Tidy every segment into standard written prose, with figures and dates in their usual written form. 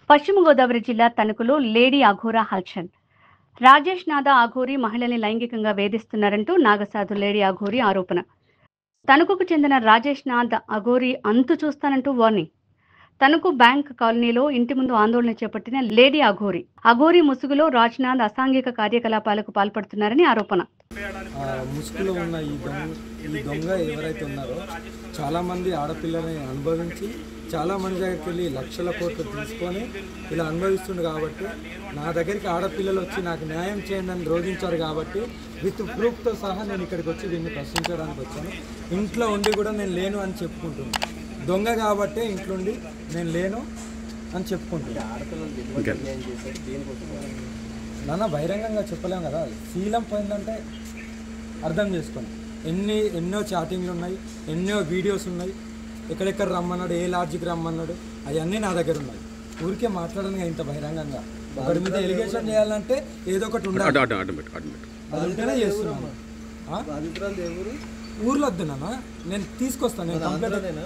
పశ్చిమ గోదావరి జిల్లా తణుకులో లేడీ అఘోరా హల్చల్. రాజేష్ నాథ అఘోరి మహిళల్ని లైంగికంగా వేధిస్తున్నారంటూ నాగసాధు లేడీ అఘోరి ఆరోపణ. తణుకుకు చెందిన రాజేష్ నాథ్ అఘోరి అంతు చూస్తానంటూ వార్నింగ్. తణుకు బ్యాంక్ కాలనీలో ఇంటి ముందు ఆందోళన చేపట్టిన లేడీ అఘోరి. అఘోరి ముసుగులో రాజ్నాథ్ అసాంఘిక కార్యకలాపాలకు పాల్పడుతున్నారని ఆరోపణ. ముసుగులో ఉన్న ఈ దొంగ ఎవరైతే ఉన్నారో చాలా మంది ఆడపిల్లని అనుభవించి చాలా మంది దగ్గరికి వెళ్ళి లక్షల కోట్లు తీసుకొని ఇలా అనుభవిస్తుంది కాబట్టి నా దగ్గరికి ఆడపిల్లలు వచ్చి నాకు న్యాయం చేయండి అని రోధించారు కాబట్టి విత్ ప్రూఫ్తో సహా నేను ఇక్కడికి వచ్చి దీన్ని ప్రశ్నించడానికి వచ్చాను. ఇంట్లో ఉండి కూడా నేను లేను అని చెప్పుకుంటున్నాను. దొంగ కాబట్టి ఇంట్లో ఉండి నేను లేను అని చెప్పుకుంటున్నాను. నాన్న బహిరంగంగా చెప్పలేము కదా, శీలం పోయిందంటే అర్థం చేసుకోండి. ఎన్నో చాటింగ్లు ఉన్నాయి, ఎన్నో వీడియోస్ ఉన్నాయి, ఎక్కడెక్కడ రమ్మన్నాడు, ఏ లాడ్జికి రమ్మన్నాడు, అవన్నీ నా దగ్గర ఉన్నాయి. ఊరికే మాట్లాడను ఇంత బహిరంగంగా. ఒకరి మీద ఎలిగేషన్ చేయాలంటే ఏదో ఒకటి ఉండాలి, అది ఉంటేనే చేస్తున్నాను. ఊర్లో వద్దు నాన్న, నేను తీసుకొస్తాను. నేను కంప్లీట్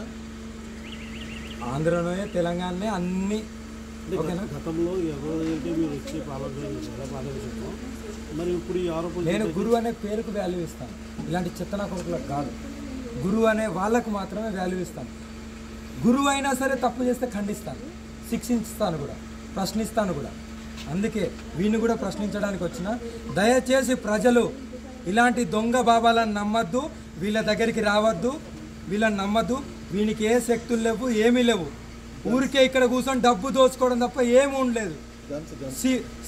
ఆంధ్రలోనే తెలంగాణనే అన్ని ఓకేనా. గతంలో ఎవరైతే మీరు వచ్చి మరి ఇప్పుడు ఈ ఆరోపణ నేను గురువు అనే పేరుకు వాల్యూ ఇస్తాను, ఇలాంటి చెత్తనా కొడుకులకు కాదు. గురువు అనే వాళ్ళకు మాత్రమే వాల్యూ ఇస్తాను. గురువు అయినా సరే తప్పు చేస్తే ఖండిస్తాను, శిక్షిస్తాను కూడా, ప్రశ్నిస్తాను కూడా. అందుకే వీడిని కూడా ప్రశ్నించడానికి వచ్చిన. దయచేసి ప్రజలు ఇలాంటి దొంగ బాబాలను నమ్మద్దు, వీళ్ళ దగ్గరికి రావద్దు, వీళ్ళని నమ్మద్దు. వీనికి ఏ శక్తులు లేవు, ఏమీ లేవు. ఊరికే ఇక్కడ కూర్చొని డబ్బు దోచుకోవడం తప్ప ఏమీ ఉండలేదు.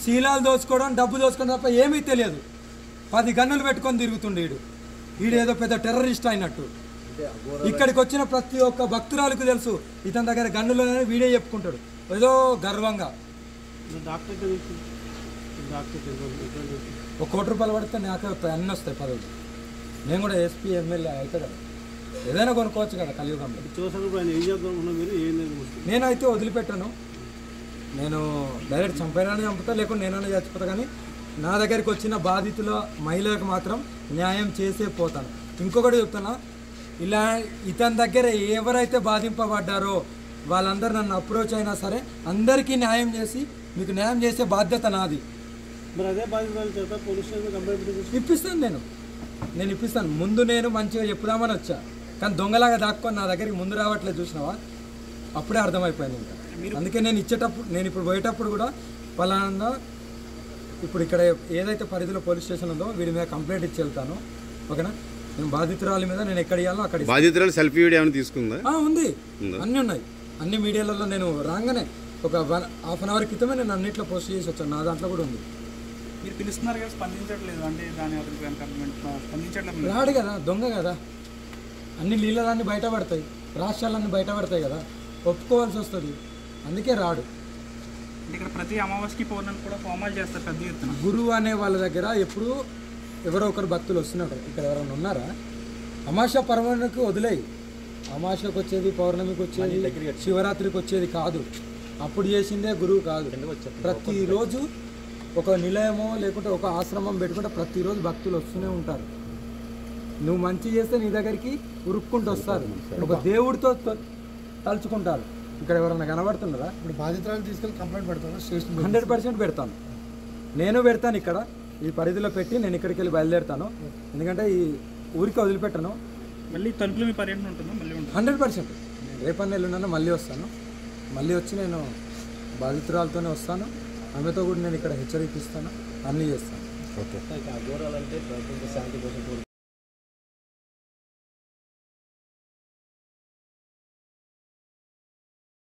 శీలాలు దోచుకోవడం, డబ్బు దోచుకోవడం తప్ప ఏమీ తెలియదు. 10 గన్నులు పెట్టుకొని తిరుగుతుండే వీడు ఏదో పెద్ద టెర్రరిస్ట్ అయినట్టు. ఇక్కడికి వచ్చిన ప్రతి ఒక్క భక్తురాలకు తెలుసు ఇతని దగ్గర గన్నులు వీడే చెప్పుకుంటాడు ఏదో గర్వంగా. ₹1 కోటి పడితే నాకే అన్నీ వస్తాయి పదవులు. నేను కూడా ఎస్పీ ఎమ్మెల్యే అయితే కదా, ఏదైనా కొనుక్కోవచ్చు కదా కలియుగంలో. నేనైతే వదిలిపెట్టాను. నేను డైరెక్ట్ చంపేయాలని చంపుతా, లేకుంటే నేనైనా చచ్చిపోతా. కానీ నా దగ్గరికి వచ్చిన బాధితుల మహిళలకు మాత్రం న్యాయం చేసే పోతాను. ఇంకొకటి చెప్తున్నా, ఇలా ఇతని దగ్గర ఎవరైతే బాధింపబడ్డారో వాళ్ళందరూ నన్ను అప్రోచ్ అయినా సరే అందరికీ న్యాయం చేసి మీకు న్యాయం చేసే బాధ్యత నాది. ఇప్పిస్తాను, నేను ఇప్పిస్తాను. ముందు నేను మంచిగా చెప్పుదామని వచ్చా, కానీ దొంగలాగా దాక్కొని నా దగ్గరికి ముందు రావట్లేదు. చూసినావా, అప్పుడే అర్థమైపోయింది. ఇంకా అందుకే నేను ఇప్పుడు పోయేటప్పుడు కూడా పలానా ఇప్పుడు ఇక్కడ ఏదైతే పరిధిలో పోలీస్ స్టేషన్ ఉందో వీడి మీద కంప్లైంట్ ఇచ్చి వెళ్తాను. ఓకేనా, నేను బాధితురాలి మీద నేను ఎక్కడ ఇవ్వాలో అక్కడ. బాధితురాలు సెల్ఫీ వీడియో ఏమైనా తీసుకుందా? ఉంది, అన్నీ ఉన్నాయి. అన్ని మీడియాలలో నేను రాగానే ఒక ½ అన్ అవర్ క్రితమే నేను అన్నింటిలో పోస్ట్ చేసి వచ్చాను. నా దాంట్లో కూడా ఉంది. మీరు పిలుస్తున్నారు కదా, స్పందించట్లేదు అంటే దాని రాడు కదా, దొంగ కదా. అన్ని లీలలన్నీ బయటపడతాయి, రాష్ట్రాలన్నీ బయటపడతాయి కదా, ఒప్పుకోవాల్సి వస్తుంది. అందుకే రాడు. ఇక్కడ ప్రతి అమావాస్యకి పౌర్ణమి కూడా హోమాలు చేస్తారు పెద్ద ఎత్తున. గురువు అనే వాళ్ళ దగ్గర ఎప్పుడు ఎవరో ఒకరు భక్తులు వస్తున్నారు. ఇక్కడ ఎవరైనా ఉన్నారా? అమావాస్య పౌర్ణమికి వదిలేయి. అమావాస్యకు వచ్చేది, పౌర్ణమికి వచ్చేది, శివరాత్రికి వచ్చేది కాదు. అప్పుడు చేసిందే గురువు కాదు. ప్రతిరోజు ఒక నిలయమో లేకుంటే ఒక ఆశ్రమం పెట్టుకుంటే ప్రతిరోజు భక్తులు వస్తూనే ఉంటారు. నువ్వు మంచి చేస్తే నీ దగ్గరికి ఉరుక్కుంటూ వస్తారు, ఒక దేవుడితో తలుచుకుంటారు. ఇక్కడ ఎవరైనా కనబడుతున్నారా? ఇప్పుడు బాధితురాలు తీసుకెళ్ళి కంప్లైంట్ పెడతాను, 100% పెడతాను. నేను పెడతాను. ఇక్కడ ఈ పరిధిలో పెట్టి నేను ఇక్కడికి వెళ్ళి బయలుదేరుతాను. ఎందుకంటే ఈ ఊరికి వదిలిపెట్టను. మళ్ళీ తణుకులో మీ పర్యటన ఉంటుందా? మళ్ళీ 100% రేపన్న ఎల్లుండన్నా మళ్ళీ వస్తాను. మళ్ళీ వచ్చి నేను బాధితురాలతోనే వస్తాను. ఆమెతో కూడా నేను ఇక్కడ హెచ్చరికిస్తాను, అన్నీ చేస్తాను. ఓకే.